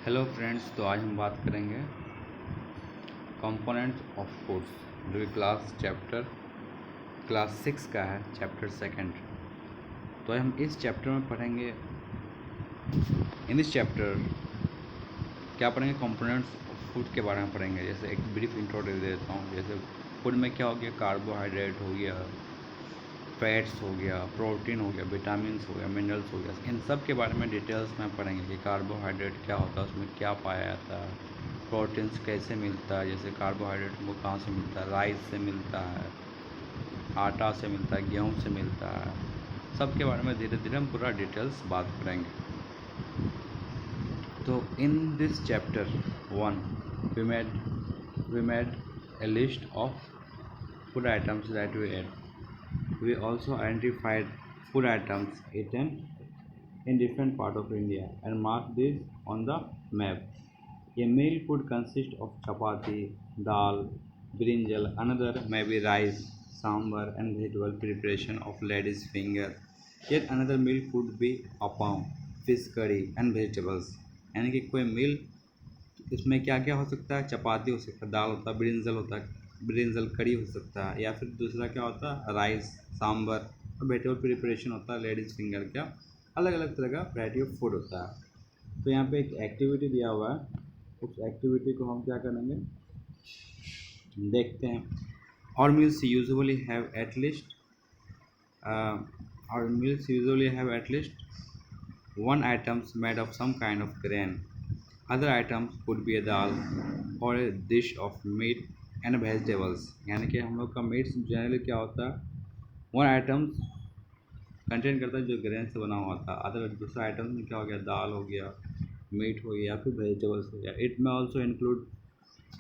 Hello friends, तो आज हम बात करेंगे कंपोनेंट्स ऑफ फूड्स, जो कि क्लास 6 का है, चैप्टर सेकंड। तो हम इस चैप्टर में पढ़ेंगे, इन दिस चैप्टर क्या पढ़ेंगे, कंपोनेंट्स ऑफ फूड के बारे में पढ़ेंगे। जैसे एक ब्रीफ इंट्रो दे देता हूँ। जैसे फूड में क्या हो गया, कार्बोहाइड्रेट हो गया, फैट्स हो गया, प्रोटीन हो गया, विटामिन हो गया, मिनरल्स हो गया। इन सब के बारे में डिटेल्स में पढ़ेंगे कि कार्बोहाइड्रेट क्या होता है, उसमें क्या पाया जाता है, प्रोटीन्स कैसे मिलता है, जैसे कार्बोहाइड्रेट हमको कहाँ से मिलता है, राइस से मिलता है, आटा से मिलता है, गेहूँ से मिलता है। सब के बारे में धीरे धीरे हम पूरा डिटेल्स बात करेंगे। तो in this chapter 1 we made a list of food items that we ate. We also identified food items eaten in different parts of India and marked these on the map. A meal could consist of chapati, dal, brinjal, another maybe rice, sambar and vegetable preparation of lady's finger. Yet another meal could be appam, fish curry and vegetables. यानी कि कोई मील इसमें क्या क्या हो सकता है, चपाती हो सकता है, दाल होता है, ब्रिंजल कड़ी हो सकता है, या फिर दूसरा क्या होता है, राइस, सांबर और वेजिटेबल प्रिपरेशन होता है, लेडीज़ फिंगर का। अलग अलग तरह का वैरायटी ऑफ फूड होता है। तो यहाँ पे एक एक्टिविटी दिया हुआ है, उस एक्टिविटी को हम क्या करेंगे देखते हैं। और meals usually have at least one items made of some kind of grain. Other items could be a dal or a dish of meat and vegetables. यानी कि हम लोग का मीट्स जनरली क्या होता है, वन आइटम्स कंटेन करता है जो ग्रेन से बना हुआ था। अदर दूसरा आइटम में क्या हो गया, दाल हो गया, मीट हो गया, फिर वेजिटेबल्स हो गया। इट में ऑल्सो इंक्लूड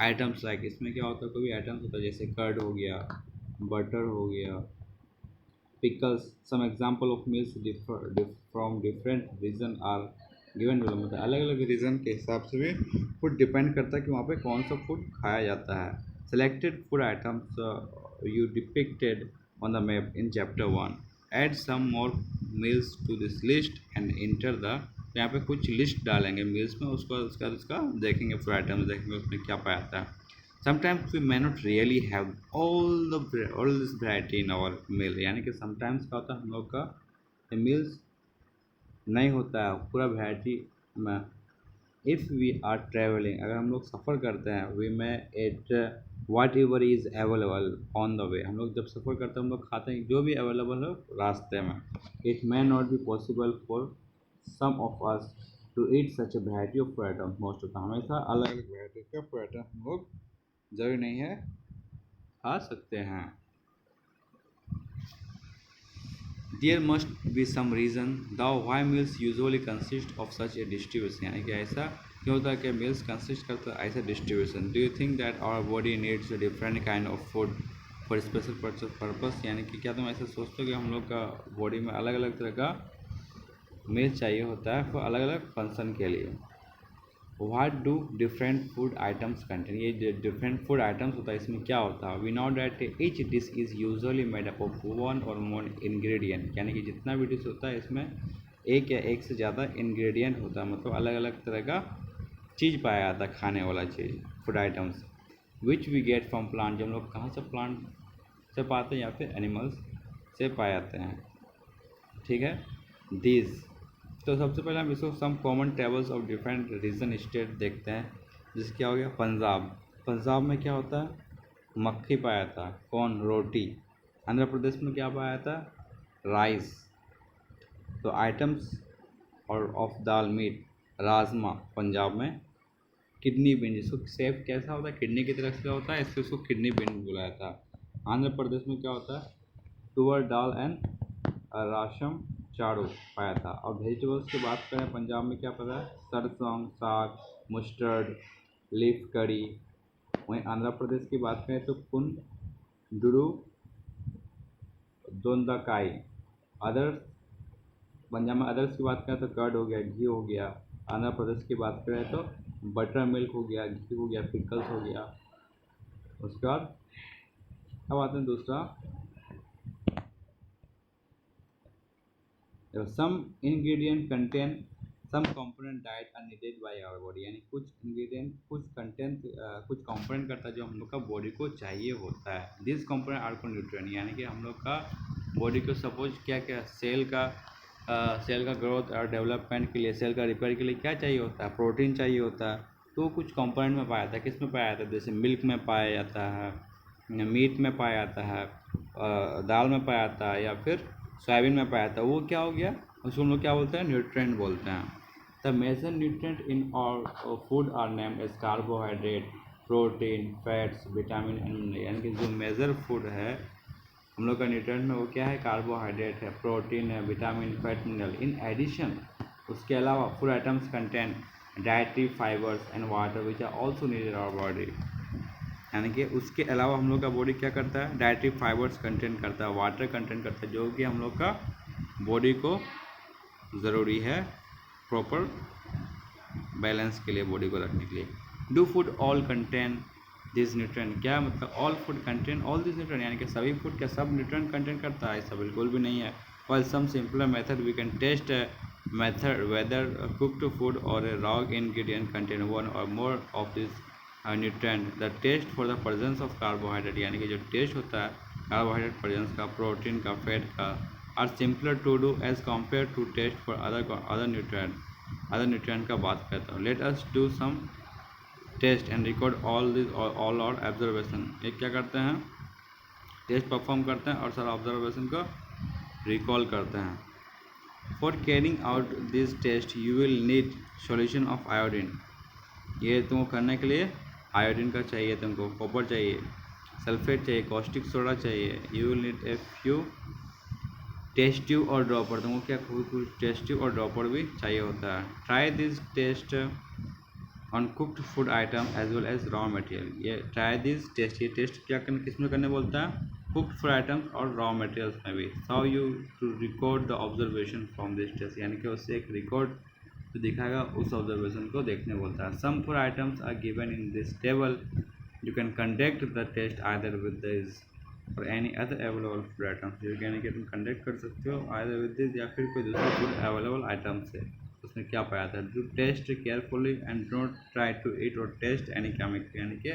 आइटम्स लाइक, इसमें क्या होता है, कोई भी आइटम्स होता है जैसे कर्ड हो गया, बटर हो गया, pickles. Some example of meals from different region are given below. मतलब अलग अलग रीजन के हिसाब से भी फूड डिपेंड करता है कि वहाँ पे कौन सा फूड खाया जाता है। Selected food items you depicted on the map in chapter 1. Add some more meals to this list and enter the, यहाँ पे कुछ लिस्ट डालेंगे मील्स में, उसका देखेंगे, फूड आइटम्स देखेंगे उसमें क्या पाया जाता है। Sometimes we may not really have all this variety in our meal. यानी कि समटाइम्स क्या होता है, हम लोग का मील्स नहीं होता है पूरा वैरायटी में। इफ़ वी आर ट्रेवलिंग, अगर हम लोग सफ़र करते हैं, we may eat whatever is available on the way. हम लोग जब सफ़र करते हैं हम लोग खाते हैं जो भी अवेलेबल हो रास्ते में। It may not be possible for some of us to eat such a variety of food item. Most of the हमेशा अलग अलग वैरायटी के फूड आइटम हम लोग जरूरी नहीं है खा सकते हैं। There must be some reason the why meals usually consist of such a distribution. यानी कि ऐसा क्यों होता है कि मील्स कंसिस्ट करता है ऐसा distribution. Do you think that our body needs a different kind of food for special purpose. यानी कि क्या तुम ऐसा सोचते हो कि हम लोग का बॉडी में अलग अलग तरह का मील चाहिए होता है फॉर अलग अलग फंक्शन के लिए। What do different food items contain? ये डिफरेंट फूड आइटम्स होता है, इसमें क्या होता है। We know that each dish is usually made up of one or more ingredient. यानी कि जितना भी डिश होता है इसमें एक या एक से ज़्यादा इंग्रेडिएंट होता है, मतलब अलग अलग तरह का चीज़ पाया जाता है, खाने वाला चीज़, food items. Which we get from plant, जो हम लोग कहाँ से प्लांट से पाते हैं या फिर एनिमल्स से पाए जाते हैं। ठीक है, दीज। तो सबसे पहले हम इसको some common tables of different region state देखते हैं। जैसे क्या हो गया, पंजाब में क्या होता है, मक्खी पाया था, कौन, रोटी। आंध्र प्रदेश में क्या पाया था, राइस। तो आइटम्स और ऑफ दाल मीट, राजमा पंजाब में, किडनी बीन, जिसको शेप कैसा होता है, किडनी की तरफ से होता है, इसलिए उसको किडनी बीन बुलाया था। आंध्र प्रदेश में क्या होता है, तुअर दाल एंड राशम चाड़ू पाया था। और वेजिटेबल्स की बात करें, पंजाब में क्या पता है, सरसों साग, मस्टर्ड, लीफ करी। वहीं आंध्र प्रदेश की बात करें तो कुंदरू दोंदाकाई। अदर्स, पंजाब में अदर्स की बात करें तो कर्ड हो गया, घी हो गया। आंध्र प्रदेश की बात करें तो बटर मिल्क हो गया, घी हो गया, पिकल्स हो गया। उसके बाद अब आते हैं दूसरा, some ingredient contain some component diet are needed by our body, यानी कुछ इंग्रेडिएंट कुछ कंटेंट कुछ कंपोनेंट करता है जो हम लोग का बॉडी को चाहिए होता है। दिस कंपोनेंट आर को न्यूट्रिएंट, यानी कि हम लोग का बॉडी को सपोज क्या क्या सेल का ग्रोथ और डेवलपमेंट के लिए, सेल का रिपेयर के लिए क्या चाहिए होता है, प्रोटीन चाहिए होता है। तो कुछ कंपोनेंट में पाया जाता है, किस में पाया जाता है, जैसे मिल्क में पाया जाता है, मीट में पाया जाता है, दाल में पाया जाता है, या फिर सोयाबीन में पाया जाता है। वो क्या हो गया, उसको हम लोग क्या बोलते हैं, न्यूट्रिएंट बोलते हैं। The major nutrient in our food are name as carbohydrate, protein, fats, vitamin and mineral, यानी कि जो मेजर फूड है हम लोग का न्यूट्रिएंट में, वो क्या है, कार्बोहाइड्रेट है, प्रोटीन है, vitamin, fat, mineral. In addition, उसके अलावा food items contain dietary fibres and water which are also needed our body, यानी कि उसके अलावा हम लोग का बॉडी क्या करता है, डाइटरी फाइबर्स कंटेंट करता है, वाटर कंटेंट करता है, जो कि हम लोग का बॉडी को ज़रूरी है प्रॉपर बैलेंस के लिए, बॉडी को रखने के लिए। Do food all contain this nutrient, क्या मतलब all food contain all this nutrient, यानी कि सभी फूड क्या सब न्यूट्रिएंट कंटेंट करता है, ऐसा बिल्कुल भी नहीं है। while some simpler method we can test a method whether a cooked food or a raw ingredient contain one or more of this nutrient। the test for the presence of carbohydrate, यानी कि जो test होता है carbohydrate presence का, protein का, fat का, are simpler to do as compare to test for other nutrient का बात करता हूँ। Let us do some test and record all our observation. एक क्या करते हैं, टेस्ट परफॉर्म करते हैं और सारा ऑब्जर्वेशन को रिकॉल करते हैं। For carrying out this test you will need solution of iodine, ये तुमको करने के लिए आयोडीन का चाहिए, तुमको कॉपर चाहिए, सल्फेट चाहिए, कॉस्टिक सोडा चाहिए। You will need a few test tube और ड्रॉपर, तुमको क्या कुछ टेस्ट ट्यूब और ड्रॉपर भी चाहिए होता है। Try this test on cooked food item as well as raw material, ये ट्राई दिस टेस्ट, ये टेस्ट क्या करने किस में करने बोलता है, कुक्ड फूड आइटम्स और रॉ मटेरियल्स में भी। How you to record the observation from this test, यानी कि उससे एक रिकॉर्ड जो दिखाएगा उस ऑब्जर्वेशन को देखने बोलता है। Some food items are given in this table, you can conduct the test either with this or any other available food items, यानी कि तुम कंडक्ट कर सकते हो आइदर विद दिस या फिर कोई दूसरा फूड अवेलेबल आइटम से। उसमें क्या पाया था, do test carefully and don't try to eat or taste any chemical, यानी कि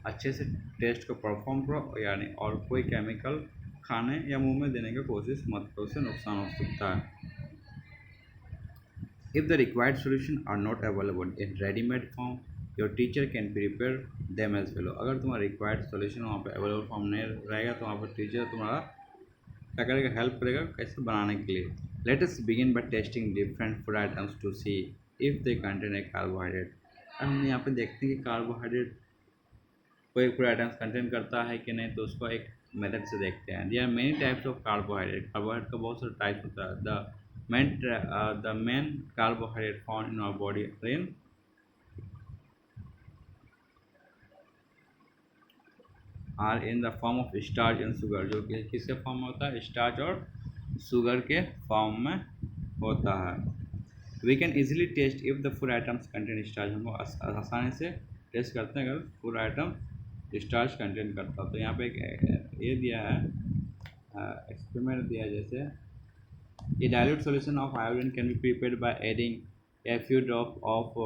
अच्छे से टेस्ट को परफॉर्म करो, यानी और कोई केमिकल खाने या मुंह में देने की कोशिश मत करो, उससे नुकसान हो सकता है। If the required solution are not available in readymade form your teacher can prepare them as well, अगर तुम्हारा रिक्वायर्ड सोल्यूशन वहाँ पे अवेलेबल फॉर्म नहीं रहेगा तो वहाँ पर टीचर तुम्हारा क्या करेगा, हेल्प करेगा कैसे बनाने के लिए। Let us begin by testing different food items to see if they contain a carbohydrate. अब हम यहाँ पे देखते हैं कि कार्बोहाइड्रेट कोई फूड आइटम्स कंटेन करता है कि नहीं, तो उसको एक मेथड से देखते हैं। There are many types of carbohydrate, carbohydrate का बहुत सारा टाइप होता है। The main carbohydrate found in our body are in the form of starch and sugar, जो कि किसके फॉर्म में होता है, स्टार्च और शुगर के फॉर्म में होता है। We can easily test if the food items contain starch, हम लोग आसानी से टेस्ट करते हैं अगर फूड आइटम स्टार्च कंटेन करता हो। तो यहाँ पे एक ये दिया है, एक्सपेरिमेंट दिया है, जैसे a dilute solution of iodine can be prepared by adding a few drops of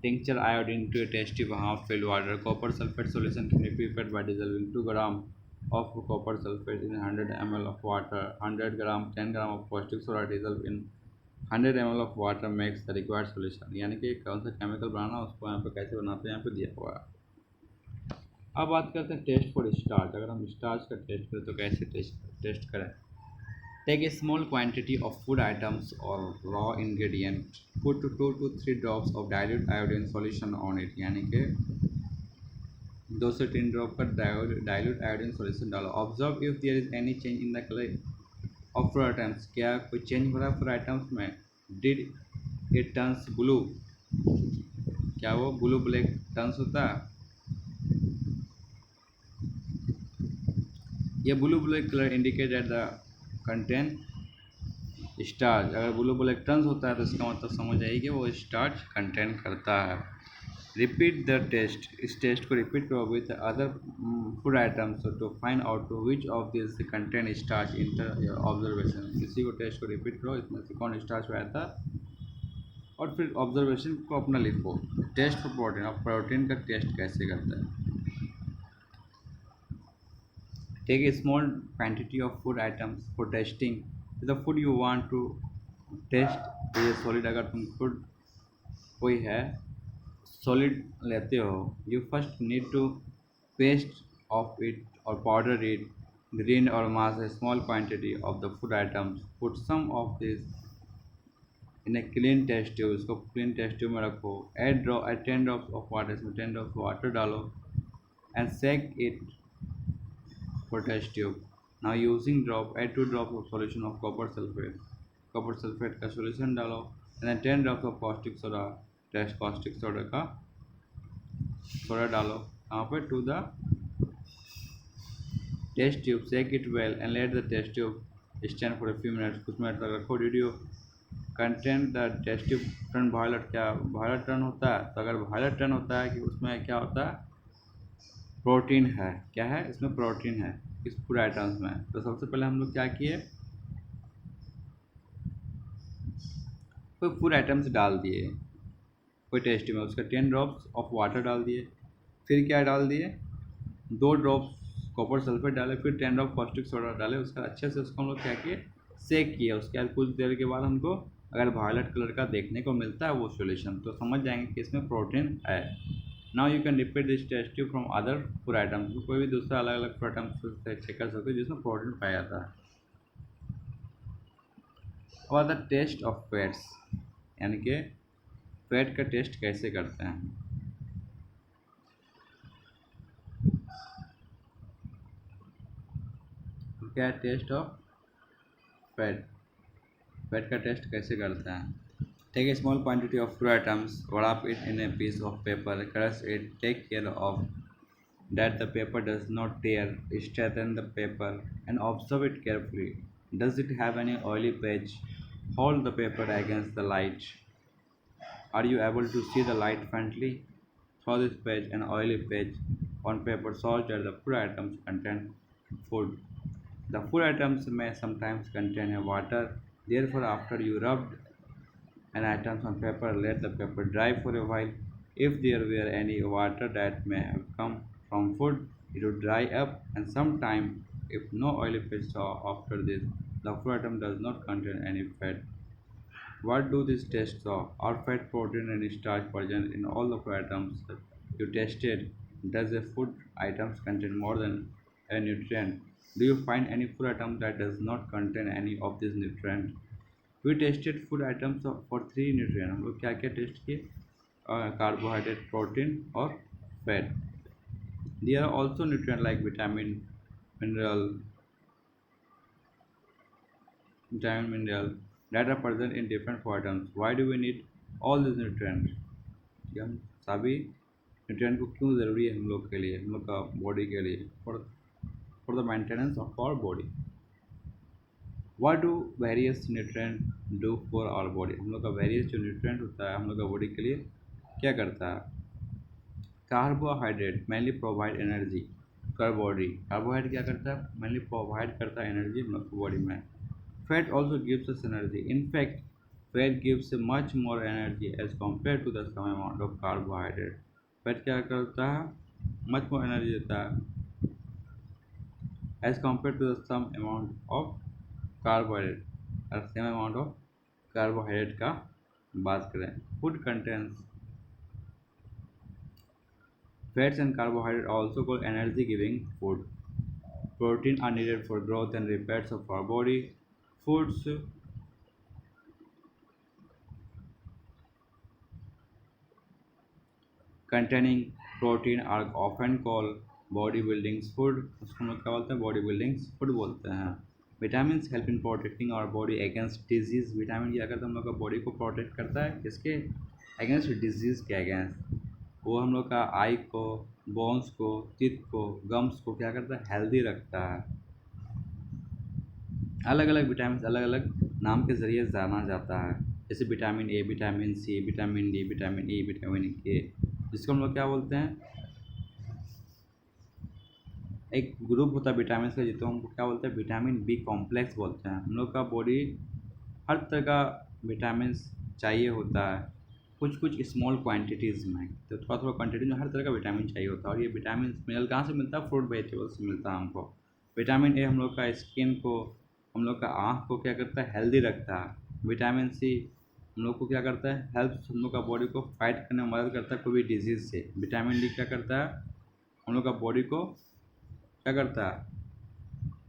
tincture iodine to a test tube half filled water. Copper sulfate solution can be prepared by dissolving 2 gram of copper sulfate in 100 ml of water. 100 gram 10 gram of caustic soda dissolved in 100 ml of water makes the required solution। यानी कि कौन सा chemical बनाना उसको यहाँ पे कैसे बनाते हैं यहाँ पे दिया हुआ है। अब बात करते हैं टेस्ट फॉर स्टार्च, अगर हम स्टार्च का टेस्ट करें तो कैसे टेस्ट करें। Take a small quantity of food items or raw ingredient, put 2 to 3 drops of dilute iodine solution on it, यानी कि 2 से 3 ड्रॉप का dilute iodine solution डालो। Observe if there is any change in the color of food items, क्या कोई change हो रहा है food items में। Did it turns blue, क्या वो ब्लू ब्लैक टर्न्स होता है, ये blue black colour indicate at the contain starch, अगर ब्लू ब्लैक टर्न्स होता है तो इसका मतलब समझ आइए कि वो स्टार्च कंटेन करता है। रिपीट द टेस्ट, इस टेस्ट को रिपीट करो with other food items to find out which of this contain starch enter your observation. इसी को टेस्ट को रिपीट करो, इसमें से कौन स्टार्च में आता और फिर ऑब्जर्वेशन को अपना लिखो। टेस्ट फॉर प्रोटीन, अब प्रोटीन का टेस्ट कैसे करता है। Take a small quantity of food items for testing. The food you want to test is solid. अगर तुम फूड कोई है सॉलिड लेते हो, you first need to paste of it or powder it, grind or mash a small quantity of the food items, put some of this in a clean test tube. इसको clean test tube में रखो। Add 10 drops of water, इसमें 10 drops water डालो and shake it for test tube. Now using drop, add 2 drops of solution of copper sulfate. Copper sulfate का solution डालो and then 10 drops of caustic soda. Test caustic soda का soda डालो यहाँ पे to the test tube. Shake it well and let the test tube stand for a few minutes. कुछ minute तक रखो। Did you content the test tube turn violet? क्या violet turn होता है? तो अगर वायलेट टर्न होता है कि उसमें क्या होता है, प्रोटीन है। क्या है इसमें? प्रोटीन है इस फूड आइटम्स में। तो सबसे पहले हम लोग क्या किए, कोई फूड आइटम्स डाल दिए कोई टेस्ट में, उसका 10 ड्रॉप्स ऑफ वाटर डाल दिए, फिर क्या डाल दिए, 2 ड्रॉप्स कॉपर सल्फेट डाले, फिर 10 ड्रॉप कॉस्टिक सोडा डाले। उसका अच्छे से उसको हम लोग क्या किए, सेक किया। उसके बाद कुछ देर के बाद हमको अगर वायलेट कलर का देखने को मिलता है वो सॉल्यूशन, तो समझ जाएंगे कि इसमें प्रोटीन है। Now you can repeat this test tube from other food items. तो कोई भी दूसरा अलग अलग फूड आइटम्स से चेक कर सकते हो जिसमें प्रोटीन पाया जाता है। और द टेस्ट ऑफ फैट्स, यानी कि फैट का टेस्ट कैसे करते हैं। क्या है टेस्ट ऑफ फैट? फैट का टेस्ट कैसे करते हैं। Take a small quantity of food items, wrap it in a piece of paper, crush it, take care of that the paper does not tear, straighten the paper and observe it carefully. Does it have any oily patch? Hold the paper against the light. Are you able to see the light faintly? Throw this patch and oily patch on paper shows that the food items contain food. The food items may sometimes contain a water. Therefore, after you rub and items on paper, let the paper dry for a while. If there were any water that may have come from food, it would dry up, and sometime, if no oily fish saw after this, the food item does not contain any fat. What do these tests show? Are fat, protein, and starch present in all the food items you tested? Does a food items contain more than a nutrient? Do you find any food item that does not contain any of these nutrients? We tested food items for 3 nutrient. हम लोग क्या क्या test किए, carbohydrate, protein और fat. There are also nutrient like mineral vitamin mineral that are present in different food items. Why do we need all this nutrient? हम सभी nutrient को क्यों ज़रूरी है हम लोग के लिए, हम लोग का बॉडी के लिए, for the maintenance of our body. What do various nutrient do for our body? हम लोग का वेरियस जो न्यूट्रिएंट होता है हम लोग का बॉडी के लिए क्या करता है। Carbohydrate mainly provide energy to our body. Carbohydrate क्या करता है, मेनली प्रोवाइड करता है एनर्जी हम लोग की बॉडी में। Fat also gives us energy. In fact fat gives much more energy as compare to the same amount of carbohydrate. Fat क्या करता है, मच मोर एनर्जी देता है as compare to the same amount of carbohydrate और same amount of carbohydrate का बात करें। Food contents fats and carbohydrate also called energy giving food. Protein are needed for growth and repairs of our body. Foods containing protein are often called body building food। उसको हम लोग क्या बोलते हैं, body building food बोलते हैं। Vitamin help in protecting our body against disease. Vitamin क्या करता है, हम लोग का बॉडी को प्रोटेक्ट करता है किसके अगेंस्ट, डिजीज़ के अगेंस्ट। वो हम लोग का आई को, बोन्स को, टीथ को, गम्स को क्या करता है, हेल्दी रखता है। अलग अलग विटामिन अलग अलग नाम के ज़रिए जाना जाता है, जैसे vitamin A, vitamin C, vitamin D, vitamin E, vitamin K, जिसको हम लोग क्या बोलते हैं, एक ग्रुप होता है विटामिन का जिसको हम क्या बोलते हैं, विटामिन बी कॉम्प्लेक्स बोलते हैं। हम लोग का बॉडी हर तरह का विटामिन चाहिए होता है, कुछ कुछ स्मॉल क्वांटिटीज़ में, तो थोड़ा थोड़ा क्वांटिटी में हर तरह का विटामिन चाहिए होता है। और ये विटामिन मिनरल कहाँ से मिलता है? फ्रूट वेजिटेबल से मिलता है हमको। विटामिन ए हम लोग का स्किन को, हम लोग का आँख को क्या करता है? हेल्दी रखता है। विटामिन सी हम लोग को क्या करता है? हेल्प हम लोग का बॉडी को फाइट करने में मदद करता है कोई भी डिजीज़ से। विटामिन डी क्या करता है? हम लोग का बॉडी को क्या करता है?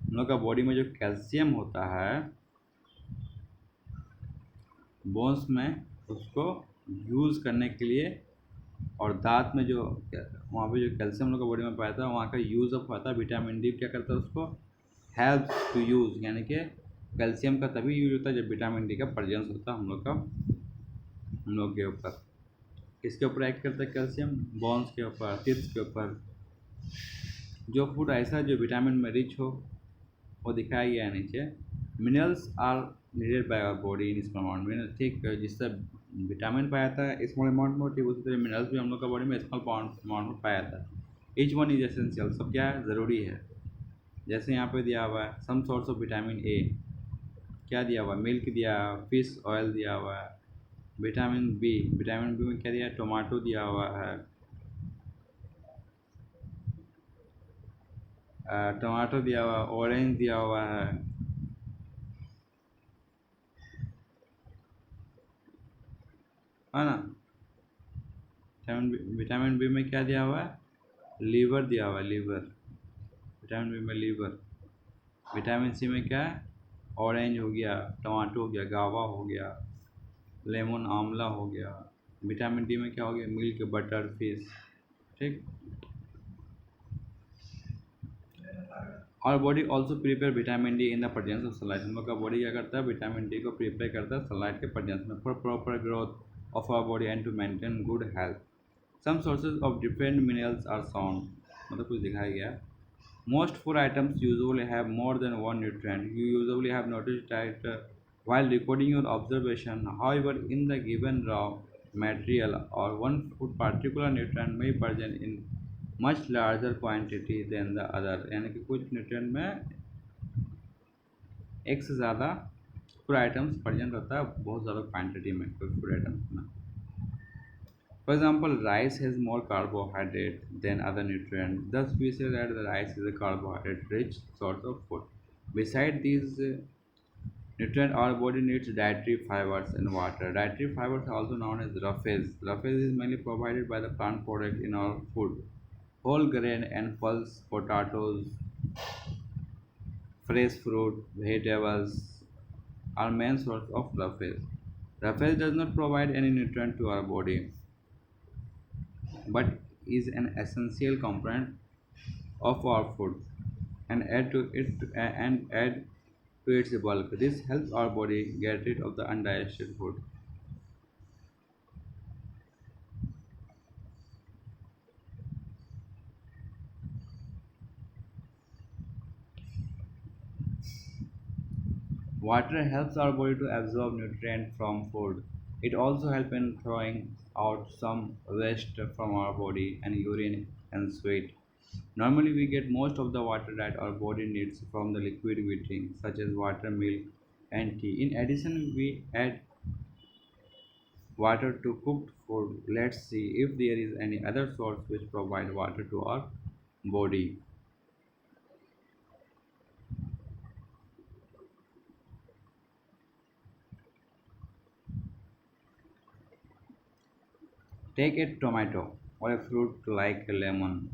हम लोग का बॉडी में जो कैल्शियम होता है बोन्स में, उसको यूज़ करने के लिए, और दांत में जो वहाँ पे जो कैल्शियम हम लोग का बॉडी में पाया था वहाँ का यूज़ अप होता है। विटामिन डी क्या करता है? उसको हेल्प टू यूज़, यानी कि कैल्शियम का तभी यूज होता है जब विटामिन डी का प्रेजेंस होता है हम लोग के ऊपर। किसके ऊपर एक्ट करता है कैल्शियम? बोन्स के ऊपर, टिप्स के ऊपर। जो फूड ऐसा जो विटामिन में रिच हो वो दिखाया गया है नीचे। Minerals are needed by our body in small amount. Mineral ठीक जिससे विटामिन पाया जाता है स्मॉल अमाउंट में, ठीक उसी तरह मिनरल्स भी हम लोग का बॉडी में स्मॉल अमाउंट में पाया जाता है। ईच वन इज एसेंशियल, सब क्या है? ज़रूरी है। जैसे यहाँ पे दिया हुआ है some source of vitamin A, क्या दिया हुआ है? मिल्क दिया है, फिश ऑयल दिया हुआ है। विटामिन बी में क्या दिया है? टोमेटो दिया हुआ है, टमाटो दिया हुआ है, ऑरेंज दिया हुआ है ना? विटामिन बी में क्या दिया हुआ है? लीवर दिया हुआ है, लीवर। विटामिन बी में लीवर। विटामिन सी में क्या है? ऑरेंज हो गया, टमाटो हो गया, गावा हो गया, लेमन आंवला हो गया। विटामिन डी में क्या हो गया? Milk, butter, fish. ठीक। और body also prepare vitamin D in the presence of sunlight. हम लोग का बॉडी क्या करता है? विटामिन डी को प्रिपेयर करता है सनलाइट के प्रेजेंस में, for proper growth of our body and to maintain good health. Some sources of different minerals are found, मतलब कुछ दिखाया गया। Most food items usually have more than one nutrient. You usually have noticed that while recording your observation. However, in the given raw material or one food particular nutrient may present in much larger quantity than the other. यानी कि कुछ nutrient में एक से ज़्यादा food items present रहता है बहुत ज़्यादा क्वांटिटी में कोई फूड आइटम्स में। For example, rice has more carbohydrate than other nutrients. Thus, we say that the rice is a carbohydrate-rich source of food. Besides these nutrients, our body needs dietary fibers and water. Dietary fibers are also known as roughage. Roughage is mainly provided by the plant product in our food. Whole grain and pulse potatoes, fresh fruit, vegetables are main source of roughage. Roughage does not provide any nutrient to our body, but is an essential component of our food and add to its bulk. This helps our body get rid of the undigested food. Water helps our body to absorb nutrients from food. It also helps in throwing out some waste from our body and urine and sweat. Normally, we get most of the water that our body needs from the liquid we drink, such as water, milk, and tea. In addition, we add water to cooked food. Let's see if there is any other source which provide water to our body. Take a tomato or a fruit like a lemon.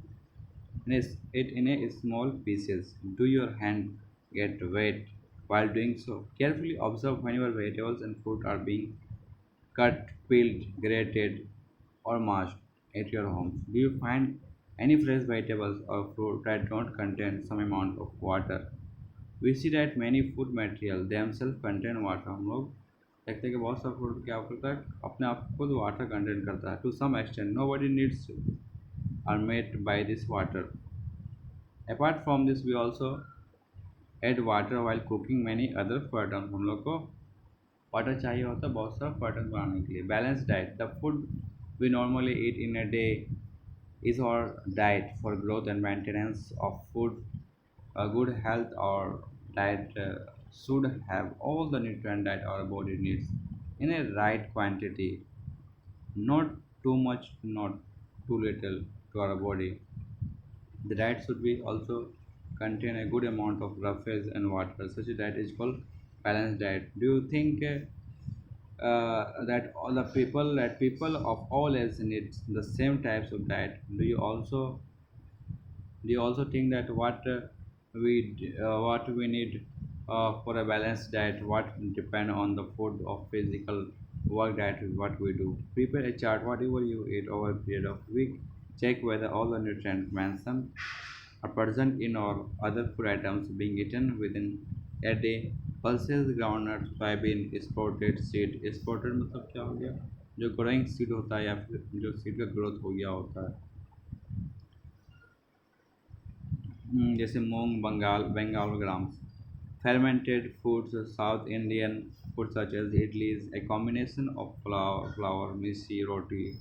It in a small pieces. Do your hand get wet while doing so? Carefully observe whenever vegetables and fruit are being cut, peeled, grated, or mashed at your homes. Do you find any fresh vegetables or fruit that don't contain some amount of water? We see that many food material themselves contain water. हम लोग देखते हैं कि बहुत सा food क्या करता है अपने आप खुद वाटर कंटेन करता है to some extent no body needs are made by this water apart from this we also add water while cooking many other food items हम लोग को वाटर चाहिए होता है बहुत सारा फूड आइटम्स बनाने के लिए balance diet the food we normally eat in a day is our diet for growth and maintenance of food. A good health or diet should have all the nutrient that our body needs. in a right quantity, not too much, not too little to our body. The diet should be also contain a good amount of roughage and water. Such a diet is called balanced diet. Do you think that all the people of all age need the same types of diet? Do you also think that what we need for a balanced diet, what depend on the food of physical work diet is what we do. Prepare a chart whatever you eat over a period of week. Check whether all the nutrients mentioned are present in or other food items being eaten within a day. Pulses, groundnut, soybean, sprouted seed. Sprouted मतलब क्या हो गया? जो growing seed होता है या फिर जो सीड का ग्रोथ हो गया होता है। जैसे moong, Bengal grams. Fermented foods, South Indian foods such as idlis, a combination of flour, misi, roti,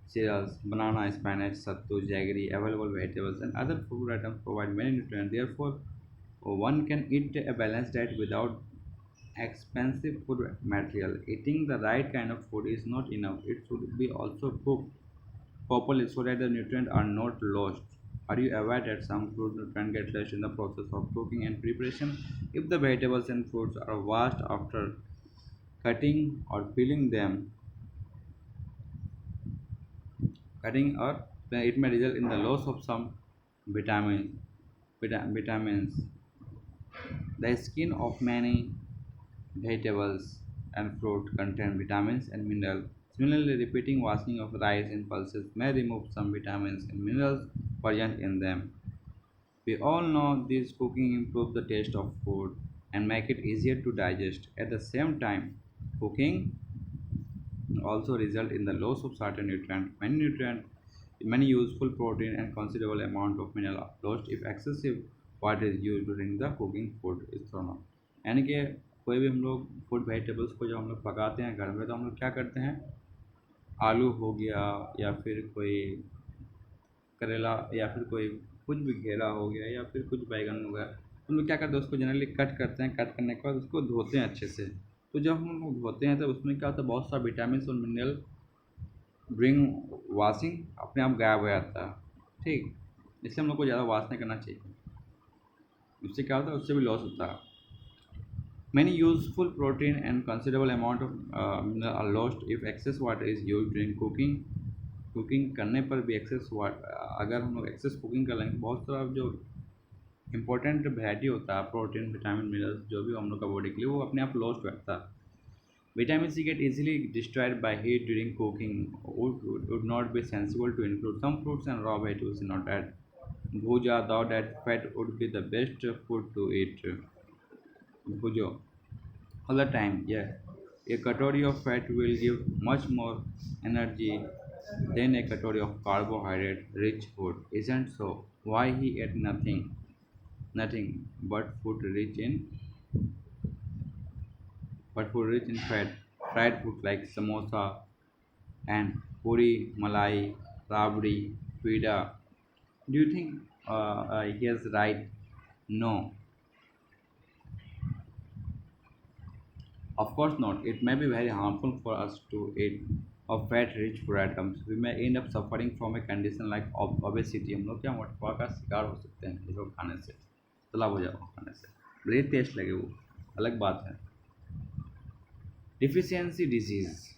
cereals, banana, spinach, sattu, jaggery, available vegetables, and other food items provide many nutrients. Therefore, one can eat a balanced diet without expensive food material. Eating the right kind of food is not enough. It should be also cooked properly so that the nutrients are not lost. Are you aware that some fruit nutrients get lost in the process of cooking and preparation? If the vegetables and fruits are washed after cutting or peeling them, cutting or it may result in the loss of some vitamins. Vitamins. The skin of many vegetables and fruit contain vitamins and minerals. Similarly, repeating washing of rice and pulses may remove some vitamins and minerals present in them. We all know this cooking improves the taste of food and make it easier to digest. At the same time, cooking also result in the loss of certain nutrients, many useful protein and considerable amount of mineral are lost if excessive water is used during the cooking food is thrown out. यानी कि कोई भी हम लोग food vegetables को जब हम लोग पकाते हैं घर में तो हम लोग क्या करते हैं, आलू हो गया या फिर कोई करेला या फिर कोई कुछ भी घेरा हो गया या फिर कुछ बैगन हो गया, हम लोग क्या करते हैं उसको जनरली कट करते हैं। कट करने के बाद उसको धोते हैं अच्छे से। तो जब हम लोग धोते हैं तो उसमें क्या होता है, बहुत सारा विटामिन और मिनरल ड्यूरिंग वॉशिंग अपने आप गायब हो जाता है। ठीक, इसलिए हम लोग को ज़्यादा वॉश नहीं करना चाहिए। उससे क्या होता है, उससे भी लॉस होता है। Many useful protein and considerable amount of mineral are lost if excess water is used during cooking. Cooking करने पर भी एक्सेस वाटर, अगर हम लोग एक्सेस कुकिंग कर लेंगे, बहुत सारा जो इंपॉर्टेंट वैरायटी होता है प्रोटीन विटामिन मिनरल्स जो भी हम लोग का बॉडी के लिए वो अपने आप लॉस्ट हो जाता है। Vitamin C get easily destroyed by heat during cooking. Would not be sensible to include some fruits and raw vegetables in our diet. Bhuja, though that fat would be the best food to eat. Bhujo all the time, yeah. A calorie of fat will give much more energy than a calorie of carbohydrate rich food, isn't so? Why he ate nothing but food rich in fat, fried food like samosa and puri, malai, rabdi, pida. Do you think he is right? No, of course not. It may be very harmful for us to eat of fat-rich food items. We may end up suffering from a condition like obesity. हम लोग क्या मोटापा का शिकार हो सकते हैं ये लोग खाने से, तला हो जाओ खाने से, भले टेस्ट लगे वो अलग बात है। Deficiency disease.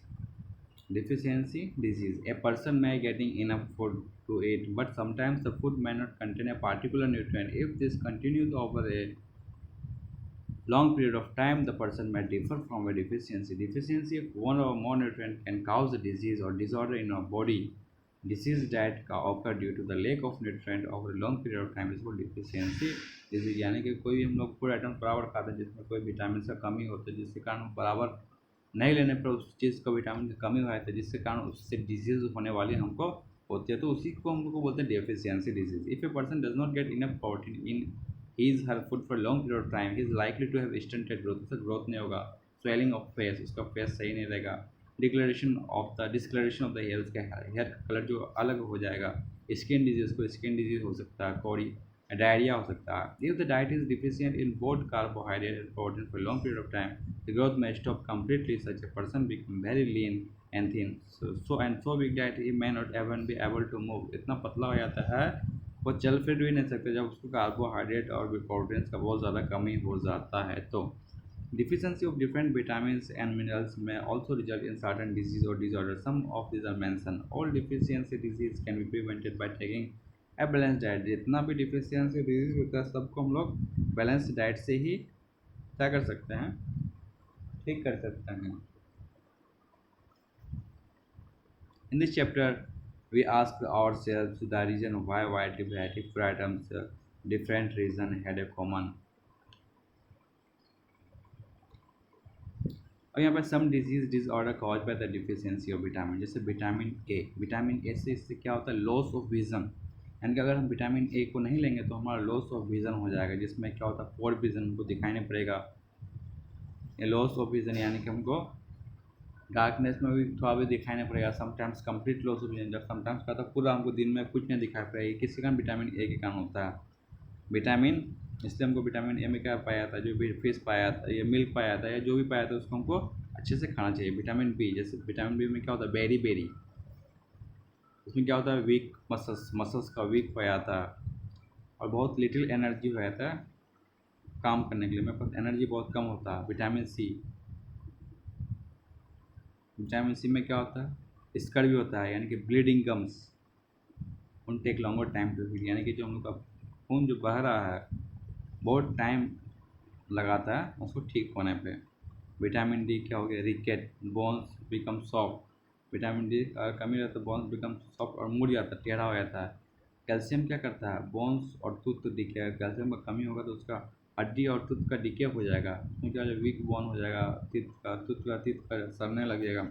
Deficiency disease. A person may getting enough food to eat, but sometimes the food may not contain a particular nutrient. If this continues over a long period of time, the person may differ from a deficiency. Deficiency of one or more nutrient can cause a disease or disorder in our body. Disease that occur due to the lack of nutrient over a long period of time is called deficiency disease। यानी कि कोई भी हम लोग food item बराबर खाते हैं जिसमें कोई विटामिन का कमी होती है, जिसके कारण हम बराबर नहीं लेने पर उस चीज़ को विटामिन की कमी हो जाती है, जिसके कारण उससे डिजीज होने वाली हमको होती है। तो उसी को हम लोग को बोलते हैं deficiency disease. If a person does not get enough protein in his her food for long period of time, he is likely to have stunted growth, उसका ग्रोथ नहीं होगा। स्वेलिंग ऑफ फेस, उसका फेस सही नहीं रहेगा। Discolouration of the hair, उसका hair का colour जो अलग हो जाएगा। स्किन डिजीज को स्किन डिजीज हो सकता है, कोड़ी डायरिया हो सकता है। If the diet is deficient in both carbohydrate and protein for long period of time, The growth may stop completely, such a person become very lean and thin, so big that he may not even be able to move. इतना पतला हो जाता है वो चल फिर भी नहीं सकते जब उसको कार्बोहाइड्रेट और प्रोटीन्स का बहुत ज़्यादा कमी हो जाता है। तो deficiency of different vitamins and minerals may also result in certain disease or disorders. Some of these are mentioned. All deficiency disease can be prevented by taking a balanced diet. जितना भी deficiency disease होता है सबको हम लोग balanced diet से ही क्या कर सकते हैं, ठीक कर सकते हैं। In this chapter, we ask ourselves the reason why variety food items, different reason had a common। और यहाँ पर some disease disorder cause by the deficiency of vitamin, जैसे विटामिन ए से इससे क्या होता है, लॉस ऑफ विजन। यानी कि अगर हम विटामिन ए को नहीं लेंगे तो हमारा लॉस ऑफ विजन हो जाएगा, जिसमें क्या होता है, पोर विजन हमको दिखाई नहीं पड़ेगा। ये लॉस ऑफ विजन यानी कि हमको डार्कनेस में भी थोड़ा भी दिखाई नहीं पड़ेगा। Sometimes complete loss of vision, जब समटाइम्स का था पूरा हमको दिन में कुछ नहीं दिखाई पड़ेगा। किसी का विटामिन ए के कारण होता है। विटामिन, इसलिए हमको विटामिन ए में क्या पाया जाता है, जो भी फिश पाया जाता है या मिल्क पाया जाता है या जो भी पाया जाता है उसको हमको अच्छे से खाना चाहिए। विटामिन बी, जैसे विटामिन बी में क्या होता है, बेरी, उसमें क्या होता है, वीक मसल्स का वीक पाया जाता है और बहुत लिटिल एनर्जी हो जाता है काम करने के लिए, मेरे पास एनर्जी बहुत कम होता है। विटामिन सी में क्या होता है, स्कर भी होता है, यानी कि ब्लीडिंग गम्स उन take longer time to heal, यानी कि जो हम लोग का खून जो बह रहा है बहुत टाइम लगाता है उसको ठीक होने पे। विटामिन डी क्या हो गया, rickets, bones become soft. Vitamin D अगर कमी रहता है तो बोन्स बिकम सॉफ्ट और मुड़ जाता है, टेढ़ा हो जाता है। कैल्शियम क्या करता है, बोन्स और टूथ तो डिके, कैल्शियम का कमी होगा तो उसका हड्डी और टूथ का डिके हो जाएगा, उसमें क्या हो जाएगा, वीक बोन हो जाएगा, टीथ का सड़ने लग जाएगा।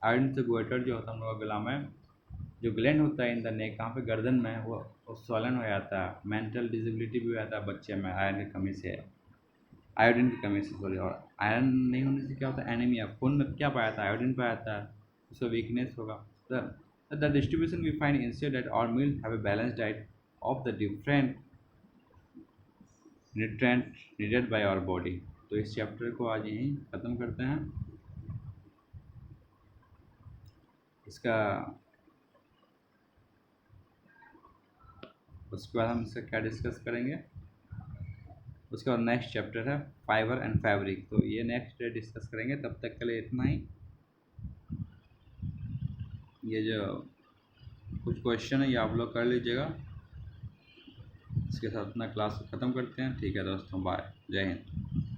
आयरन से गोइटर जो होता है हम लोग गला में, जो ग्लैंड होता है इन द नेक, कहाँ पे गर्दन में, वो स्वलन हो जाता है। मेंटल डिसेबिलिटी भी हो जाता है बच्चे में आयरन की कमी से, आयोडीन की कमी से सॉरी। और आयरन नहीं होने से क्या होता है, एनीमिया, खून में क्या पाया जाता है, आयोडीन पाया जाता है, उसका वीकनेस होगा। The distribution we find instead that our meal have a balance diet of the different nutrient needed by our body. तो इस चैप्टर को आज यहीं ख़त्म करते हैं। इसका उसके बाद हम इसका क्या डिस्कस करेंगे, उसके बाद नेक्स्ट चैप्टर है फाइबर एंड फैब्रिक, तो ये नेक्स्ट डे डिस्कस करेंगे। तब तक के लिए इतना ही। ये जो कुछ क्वेश्चन है ये आप लोग कर लीजिएगा, इसके साथ अपना क्लास ख़त्म करते हैं। ठीक है दोस्तों, बाय, जय हिंद।